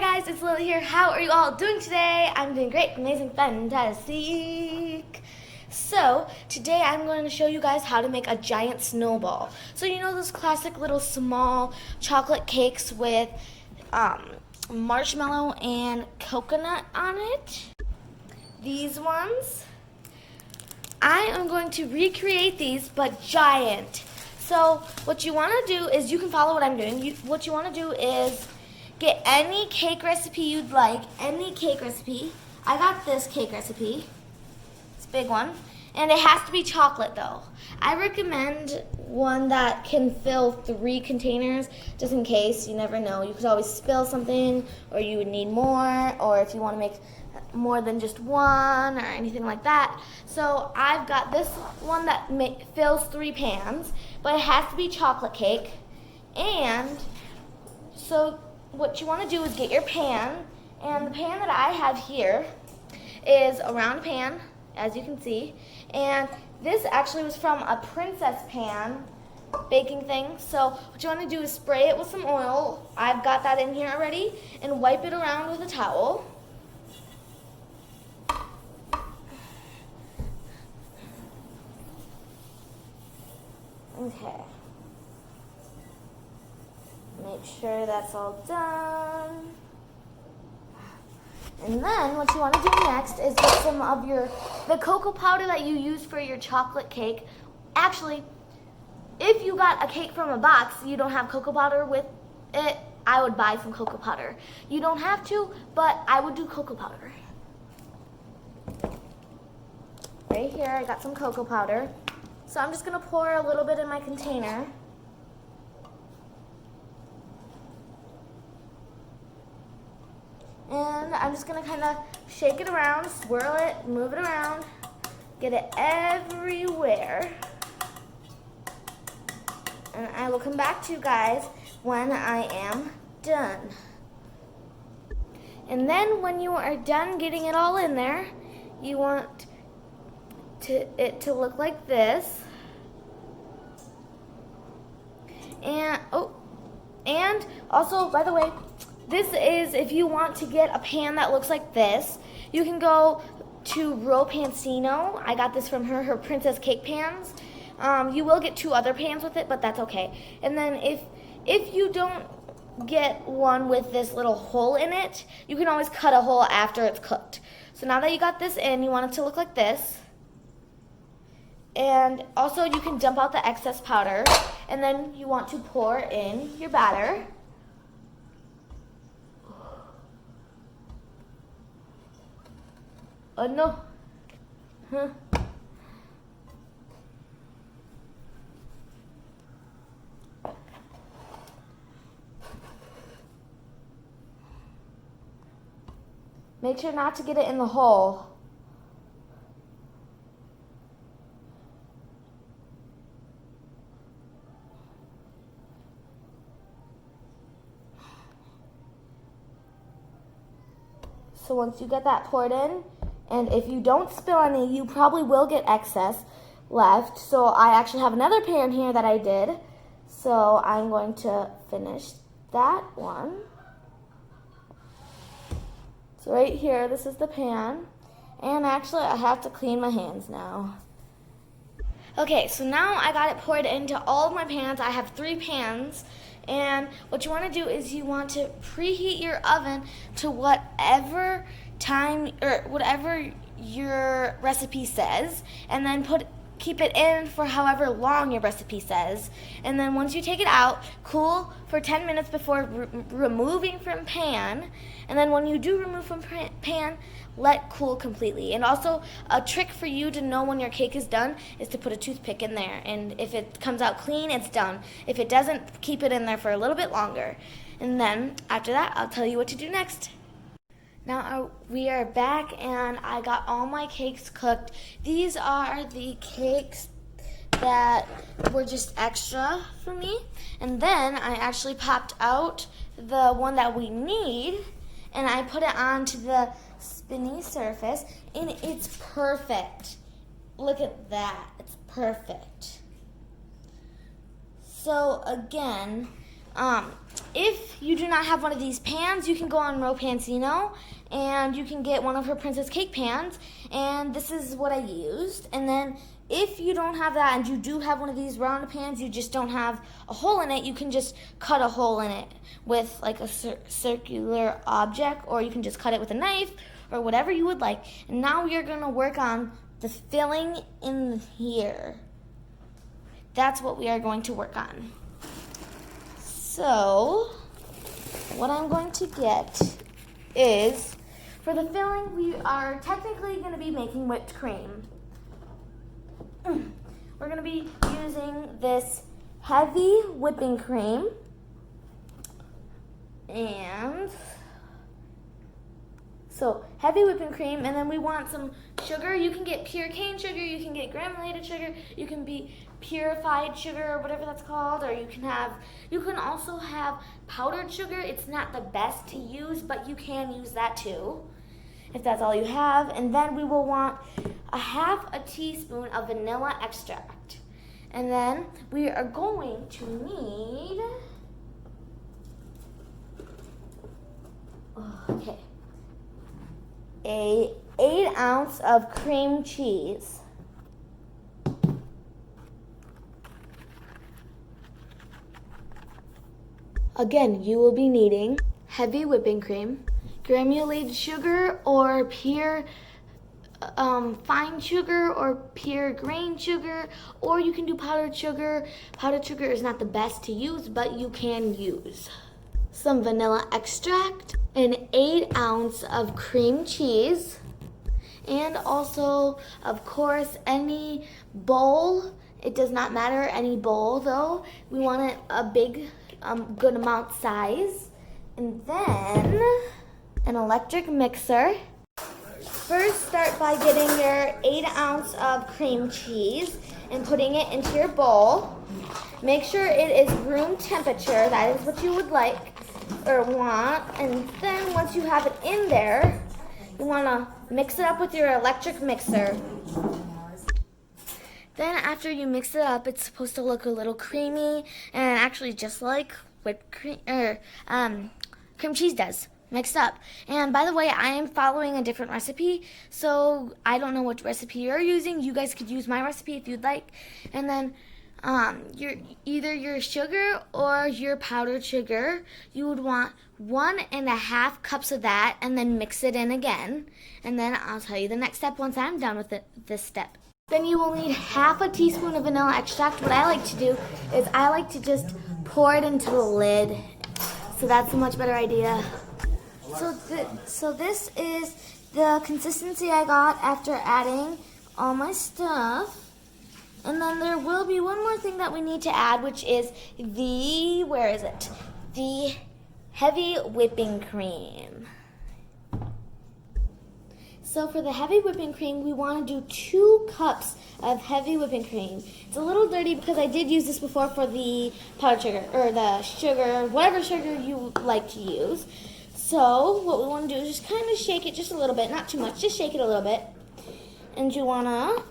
guys, it's Lily here. How are you all doing today? I'm doing great, amazing, fantastic. So, today I'm going to show you guys how to make a giant snowball. So you know those classic little small chocolate cakes with marshmallow and coconut on it? These ones. I am going to recreate these, but giant. So what you want to do is, you can follow what I'm doing. What you want to do is get any cake recipe you'd like, any cake recipe. I got this cake recipe. It's a big one. And it has to be chocolate though. I recommend one that can fill 3 containers, just in case, you never know. You could always spill something, or you would need more, or if you want to make more than just one or anything like that. So I've got this one that fills 3 pans, but it has to be chocolate cake. And so what you want to do is get your pan, and the pan that I have here is a round pan, as you can see, and this actually was from a princess pan baking thing. So what you want to do is spray it with some oil. I've got that in here already, and wipe it around with a towel. Okay. Make sure that's all done. And then what you want to do next is get some of the cocoa powder that you use for your chocolate cake. Actually, if you got a cake from a box, you don't have cocoa powder with it, I would buy some cocoa powder. You don't have to, but I would do cocoa powder. Right here, I got some cocoa powder. So I'm just going to pour a little bit in my container. And I'm just going to kind of shake it around, swirl it, move it around, get it everywhere. And I will come back to you guys when I am done. And then when you are done getting it all in there, you want it to look like this. And also, by the way, this is, if you want to get a pan that looks like this, you can go to Ro Pansino. I got this from her princess cake pans. You will get 2 other pans with it, but that's okay. And then if you don't get one with this little hole in it, you can always cut a hole after it's cooked. So now that you got this in, you want it to look like this. And also you can dump out the excess powder, and then you want to pour in your batter. Oh no. Huh. Make sure not to get it in the hole. So once you get that poured in, and if you don't spill any, you probably will get excess left. So I actually have another pan here that I did. So I'm going to finish that one. So right here, this is the pan. And actually, I have to clean my hands now. Okay, so now I got it poured into all of my pans. I have 3 pans. And what you want to do is you want to preheat your oven to whatever time or whatever your recipe says, and then keep it in for however long your recipe says. And then once you take it out, cool for 10 minutes before removing from pan. And then when you do remove from pan, let cool completely. And also, a trick for you to know when your cake is done is to put a toothpick in there. And if it comes out clean, it's done. If it doesn't, keep it in there for a little bit longer. And then after that, I'll tell you what to do next. Now we are back, and I got all my cakes cooked. These are the cakes that were just extra for me. And then I actually popped out the one that we need, and I put it onto the spinny surface, and it's perfect. Look at that. It's perfect. So again, If you do not have one of these pans, you can go on Ropancino and you can get one of her Princess Cake pans, and this is what I used. And then if you don't have that and you do have one of these round pans, you just don't have a hole in it, you can just cut a hole in it with like a circular object, or you can just cut it with a knife or whatever you would like. And now we are going to work on the filling in here. That's what we are going to work on. So what I'm going to get is, for the filling, we are technically going to be making whipped cream. We're going to be using this heavy whipping cream, and so heavy whipping cream, and then we want some sugar. You can get pure cane sugar, you can get granulated sugar, you can be purified sugar or whatever that's called, or you can also have powdered sugar. It's not the best to use, but you can use that too if that's all you have. And then we will want a half a teaspoon of vanilla extract. And then we are going to need, a 8 ounce of cream cheese. Again, you will be needing heavy whipping cream, granulated sugar or pure fine sugar or pure grain sugar, or you can do powdered sugar. Powdered sugar is not the best to use, but you can use some vanilla extract, an 8 ounce of cream cheese, and also, of course, any bowl. It does not matter, any bowl though. We want it a big, good amount size. And then an electric mixer. First, start by getting your 8 ounce of cream cheese and putting it into your bowl. Make sure it is room temperature. That is what you would like or want. And then once you have it in there, you want to mix it up with your electric mixer. Then after you mix it up, it's supposed to look a little creamy and actually just like whipped cream or cream cheese does, mixed up. And by the way, I am following a different recipe, so I don't know what recipe you're using. You guys could use my recipe if you'd like. And then either your sugar or your powdered sugar, you would want 1.5 cups of that, and then mix it in again. And then I'll tell you the next step once I'm done with this step. Then you will need half a teaspoon of vanilla extract. What I like to do is I like to just pour it into the lid. So that's a much better idea. So this is the consistency I got after adding all my stuff. And then there will be one more thing that we need to add, which is the heavy whipping cream. So for the heavy whipping cream, we want to do 2 cups of heavy whipping cream. It's a little dirty because I did use this before for the powdered sugar, or the sugar, whatever sugar you like to use. So what we want to do is just kind of shake it just a little bit, not too much, just shake it a little bit. And you want to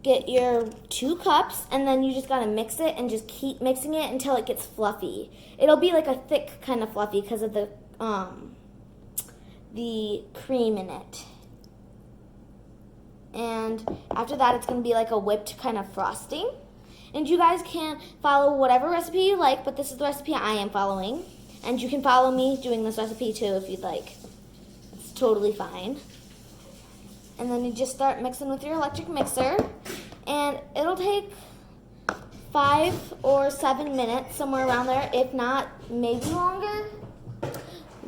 get your 2 cups, and then you just got to mix it and just keep mixing it until it gets fluffy. It'll be like a thick kind of fluffy because of the cream in it. And after that, it's going to be like a whipped kind of frosting. And you guys can follow whatever recipe you like, but this is the recipe I am following. And you can follow me doing this recipe too if you'd like. It's totally fine. And then you just start mixing with your electric mixer. And it'll take 5 or 7 minutes, somewhere around there. If not, maybe longer.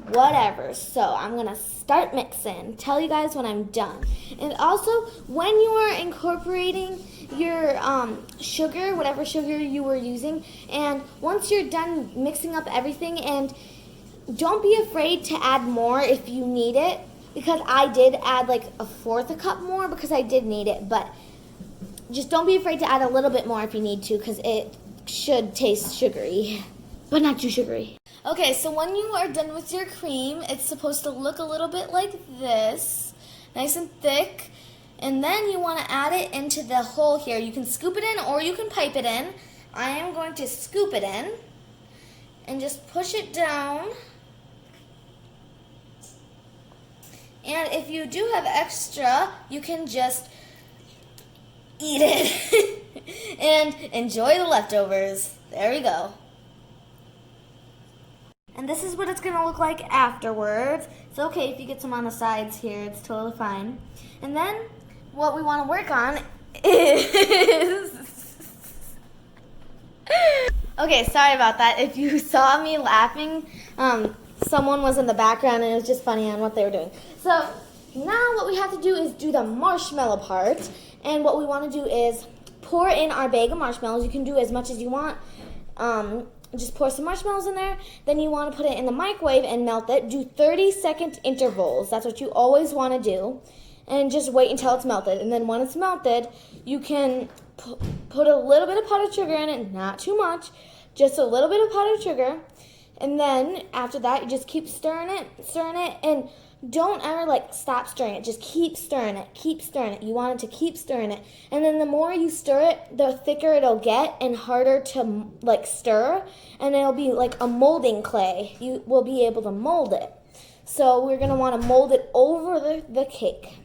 Whatever. So I'm going to start mixing. Tell you guys when I'm done. And also, when you are incorporating your sugar, whatever sugar you were using, and once you're done mixing up everything, and don't be afraid to add more if you need it, because I did add like 1/4 cup more because I did need it, but just don't be afraid to add a little bit more if you need to, because it should taste sugary, but not too sugary. Okay, so when you are done with your cream, it's supposed to look a little bit like this, nice and thick. And then you want to add it into the hole here. You can scoop it in or you can pipe it in. I am going to scoop it in. and just push it down. And if you do have extra, you can just eat it and enjoy the leftovers. There we go. And this is what it's gonna look like afterwards. It's okay if you get some on the sides here, it's totally fine. And then what we wanna work on is, okay, sorry about that. If you saw me laughing, someone was in the background and it was just funny on what they were doing. So now what we have to do is do the marshmallow part. And what we want to do is pour in our bag of marshmallows. You can do as much as you want. Just pour some marshmallows in there. Then you want to put it in the microwave and melt it. Do 30-second intervals. That's what you always want to do. And just wait until it's melted. And then when it's melted, you can put a little bit of powdered sugar in it. Not too much. Just a little bit of powdered sugar. And then after that, you just keep stirring it, and don't ever stop stirring it. Just keep stirring it. You want it to keep stirring it. And then the more you stir it, the thicker it'll get and harder to stir, and it'll be like a molding clay. You will be able to mold it. So we're gonna want to mold it over the cake.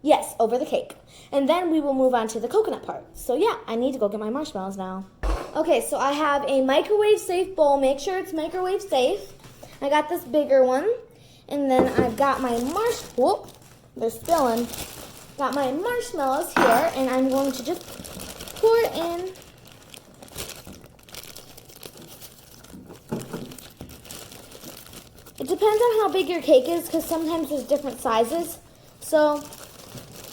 Yes, over the cake. And then we will move on to the coconut part. So yeah, I need to go get my marshmallows now. Okay, so I have a microwave safe bowl. Make sure it's microwave safe. I got this bigger one. And then I've got my they're spilling. Got my marshmallows here, and I'm going to just pour it in. It depends on how big your cake is, because sometimes there's different sizes. So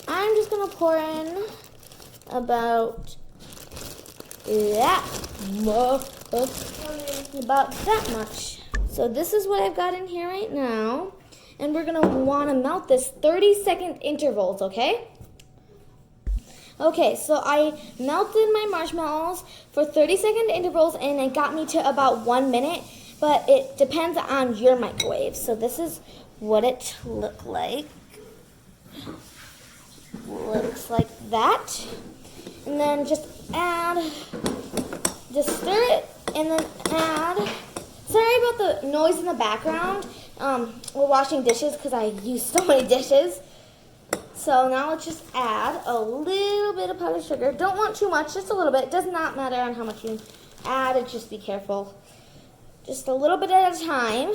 I'm just gonna pour in about that much. So this is what I've got in here right now. And we're gonna wanna melt this 30-second intervals, okay? Okay, so I melted my marshmallows for 30-second intervals, and it got me to about 1 minute, but it depends on your microwave. So this is what it looked like. Looks like that. And then just stir it, and then add. Sorry about the noise in the background. We're washing dishes because I used so many dishes. So now let's just add a little bit of powdered sugar. Don't want too much, just a little bit. It does not matter on how much you add it, just be careful. Just a little bit at a time.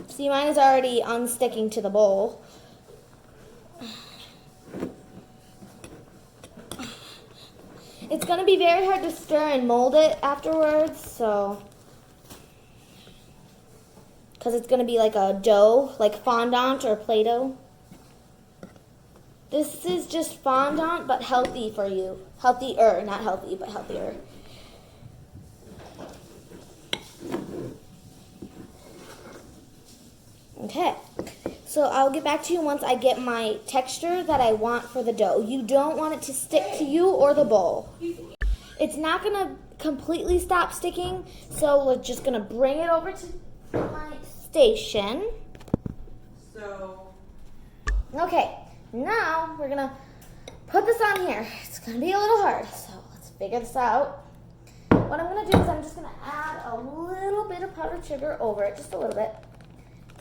See, mine is already unsticking to the bowl. It's going to be very hard to stir and mold it afterwards, so, because it's going to be like a dough, like fondant or Play-Doh. This is just fondant, but healthy for you. Healthier, not healthy, but healthier. Okay, so I'll get back to you once I get my texture that I want for the dough. You don't want it to stick to you or the bowl. It's not going to completely stop sticking, so we're just going to bring it over to my station. Okay, now we're going to put this on here. It's going to be a little hard, so let's figure this out. What I'm going to do is I'm just going to add a little bit of powdered sugar over it, just a little bit.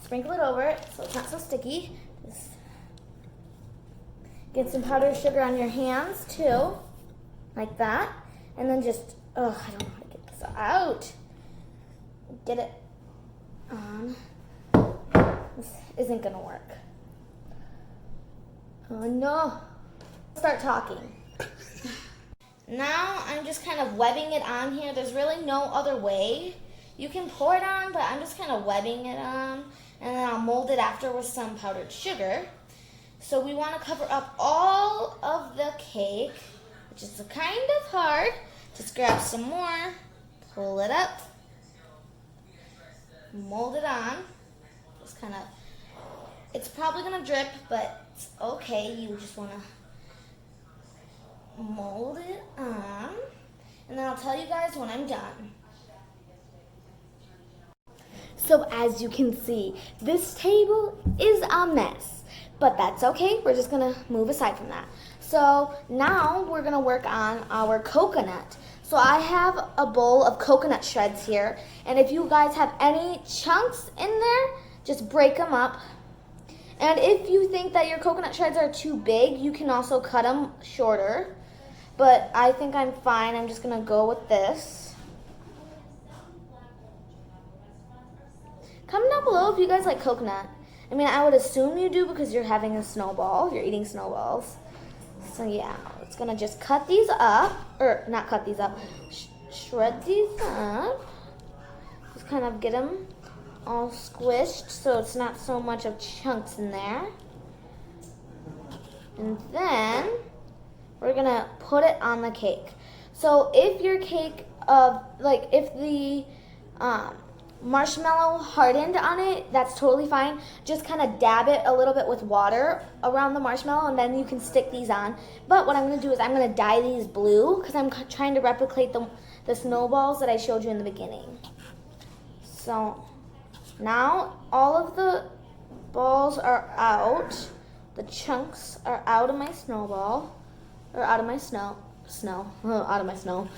Sprinkle it over it so it's not so sticky. Just get some powdered sugar on your hands too, like that. And then just, I don't know how to get this out. Get it on. This isn't gonna work. Oh no. Start talking. Now I'm just kind of webbing it on here. There's really no other way. You can pour it on, but I'm just kind of webbing it on. And then I'll mold it after with some powdered sugar. So we want to cover up all of the cake, which is kind of hard. Just grab some more, pull it up, mold it on. Just kind of, it's probably going to drip, but it's okay. You just want to mold it on. And then I'll tell you guys when I'm done. So as you can see, this table is a mess, but that's okay. We're just gonna move aside from that. So now we're gonna work on our coconut. So I have a bowl of coconut shreds here, and if you guys have any chunks in there, just break them up. And if you think that your coconut shreds are too big, you can also cut them shorter. But I think I'm fine. I'm just gonna go with this. Comment down below if you guys like coconut. I mean, I would assume you do because you're having a snowball. You're eating snowballs. So yeah, it's gonna just cut these up, or not cut these up, shred these up. Just kind of get them all squished so it's not so much of chunks in there. And then we're gonna put it on the cake. So if your cake if the marshmallow hardened on it, that's totally fine. Just kind of dab it a little bit with water around the marshmallow, and then you can stick these on. But what I'm going to do is I'm going to dye these blue because I'm trying to replicate the snowballs that I showed you in the beginning. So now all of the balls are out. The chunks are out of my snowball, or out of my snow. Out of my snow.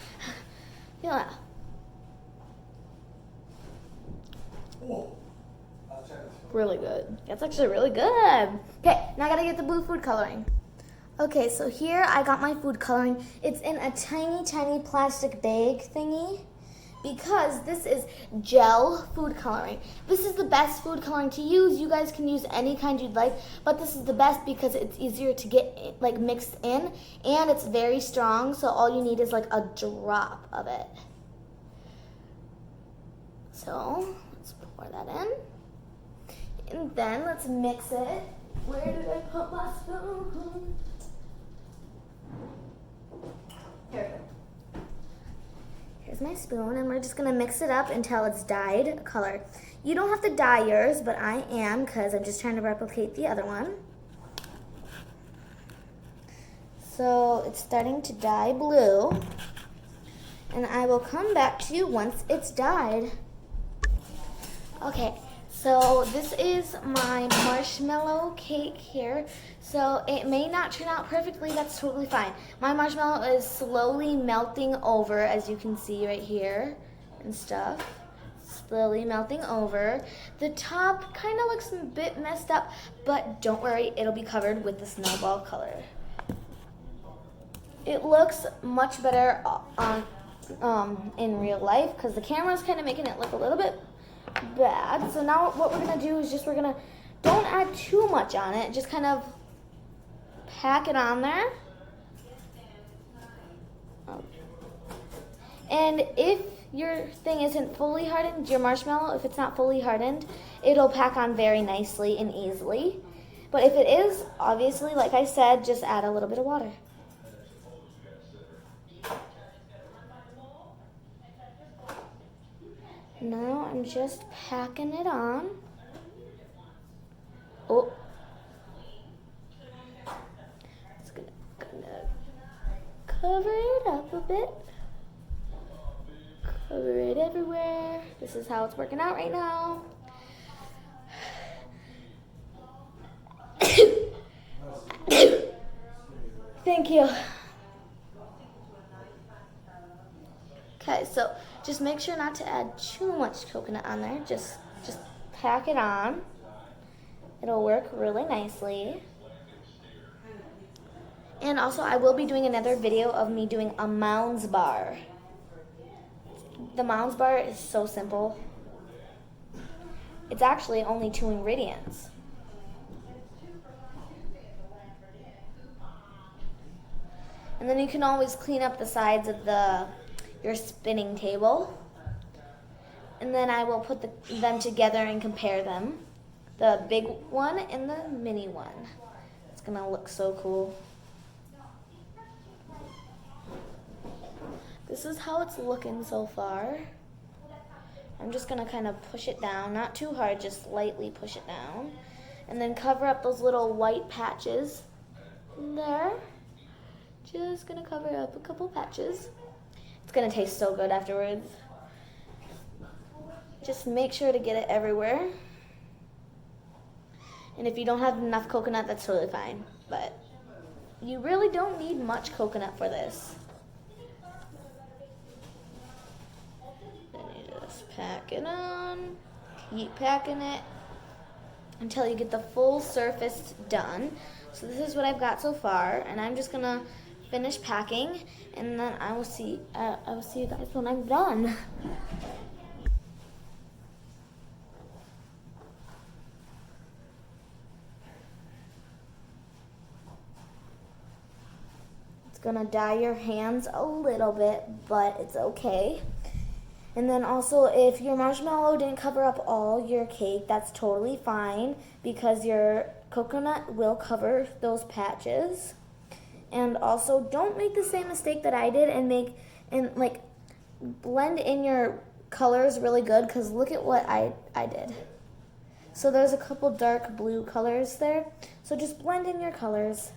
Yeah. Really good. That's actually really good. Okay, now I gotta get the blue food coloring. Okay, so here I got my food coloring. It's in a tiny, tiny plastic bag thingy because this is gel food coloring. This is the best food coloring to use. You guys can use any kind you'd like, but this is the best because it's easier to get mixed in, and it's very strong, so all you need is like a drop of it. So let's pour that in. And then let's mix it. Where did I put my spoon? Here we go. Here's my spoon, and we're just gonna mix it up until it's dyed color. You don't have to dye yours, but I am because I'm just trying to replicate the other one. So it's starting to dye blue, and I will come back to you once it's dyed. Okay. So this is my marshmallow cake here. So it may not turn out perfectly, that's totally fine. My marshmallow is slowly melting over, as you can see right here and stuff. Slowly melting over. The top kind of looks a bit messed up, but don't worry, it'll be covered with the snowball color. It looks much better in real life because the camera's kind of making it look a little bit bad. So now what we're gonna do is don't add too much on it, just kind of pack it on there. And if your thing isn't fully hardened, your marshmallow, if it's not fully hardened, it'll pack on very nicely and easily. But if it is, obviously, like I said, just add a little bit of water. Now I'm just packing it on. Oh. It's gonna cover it up a bit. Cover it everywhere. This is how it's working out right now. Thank you. Okay, so just make sure not to add too much coconut on there. Just pack it on. It'll work really nicely. And also, I will be doing another video of me doing a Mounds bar. The Mounds bar is so simple. It's actually only 2 ingredients. And then you can always clean up the sides of your spinning table. And then I will put them together and compare them. The big one and the mini one. It's gonna look so cool. This is how it's looking so far. I'm just gonna kind of push it down, not too hard, just lightly push it down. And then cover up those little white patches in there. Just gonna cover up a couple patches. It's gonna taste so good afterwards. Just make sure to get it everywhere. And if you don't have enough coconut, that's totally fine. But you really don't need much coconut for this. Then you just pack it on, keep packing it until you get the full surface done. So this is what I've got so far, and I'm just gonna finish packing, and then I will see you guys when I'm done. It's gonna dye your hands a little bit, but it's okay. And then also, if your marshmallow didn't cover up all your cake, that's totally fine because your coconut will cover those patches. And also, don't make the same mistake that I did and blend in your colors really good, because look at what I did. So there's a couple dark blue colors there. So just blend in your colors.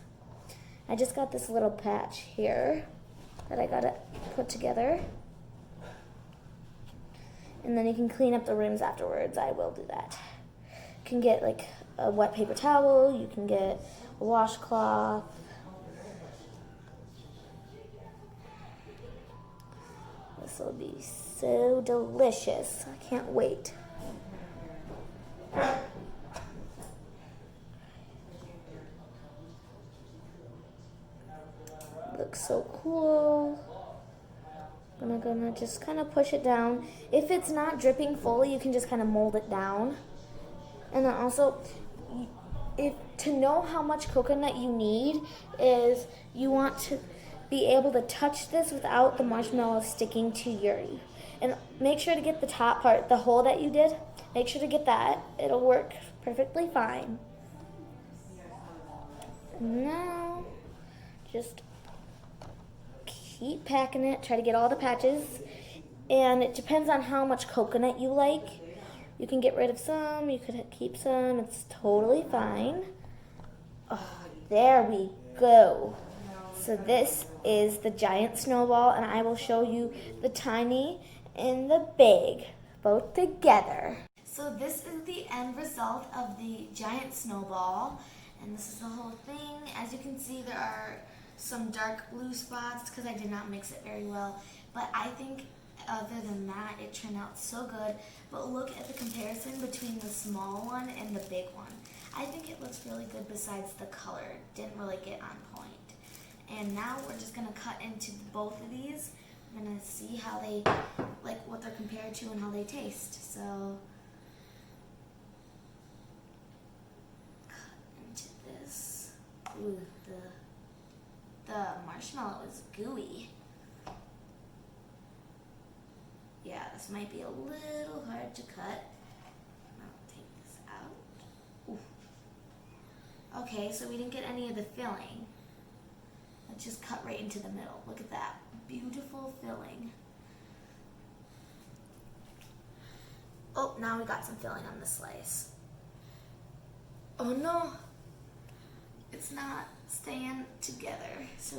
I just got this little patch here that I gotta put together. And then you can clean up the rims afterwards. I will do that. You can get like a wet paper towel. You can get a washcloth. This will be so delicious. I can't wait. Looks so cool. I'm gonna just kind of push it down. If it's not dripping fully, you can just kind of mold it down. And then also, to know how much coconut you need is you want to be able to touch this without the marshmallow sticking to you. And make sure to get the top part, the hole that you did, make sure to get that. It'll work perfectly fine. And now, just keep packing it, try to get all the patches, and it depends on how much coconut you like. You can get rid of some, you could keep some, it's totally fine. Oh, there we go. So this is the giant snowball, and I will show you the tiny and the big, both together. So this is the end result of the giant snowball, and this is the whole thing. As you can see, there are some dark blue spots because I did not mix it very well, but I think other than that it turned out so good. But look at the comparison between the small one and the big one. I think it looks really good besides the color. It didn't really get on point. And now we're just going to cut into both of these. I'm going to see how they, like what they're compared to and how they taste. So cut into this. Ooh, the marshmallow is gooey. Yeah, this might be a little hard to cut. I'll take this out. Ooh. Okay, so we didn't get any of the filling. Let's just cut right into the middle. Look at that. Beautiful filling. Oh, now we got some filling on this slice. Oh no. It's not staying together. So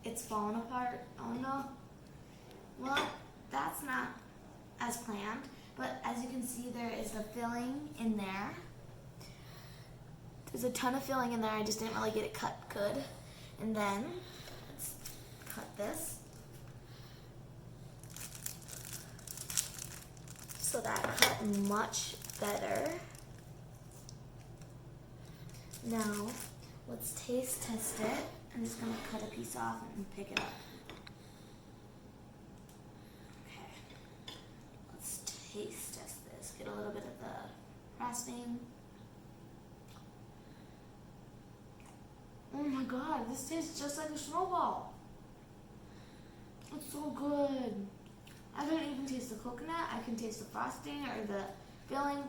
it's falling apart. Oh no. Well, that's not as planned, but as you can see, there is the filling in there. There's a ton of filling in there. I just didn't really get it cut good. And then let's cut this so that cut much better. Now let's taste test it. I'm just gonna cut a piece off and pick it up. Okay, let's taste test this. Get a little bit of the frosting. Oh my god, this tastes just like a snowball. It's so good. I can even taste the coconut. I can taste the frosting or the filling.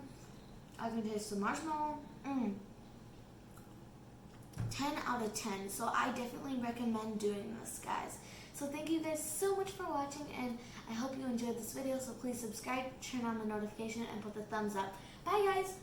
I can taste the marshmallow. 10 out of 10. So I definitely recommend doing this, guys. So thank you guys so much for watching, and I hope you enjoyed this video. So please subscribe, turn on the notification, and put the thumbs up. Bye, guys.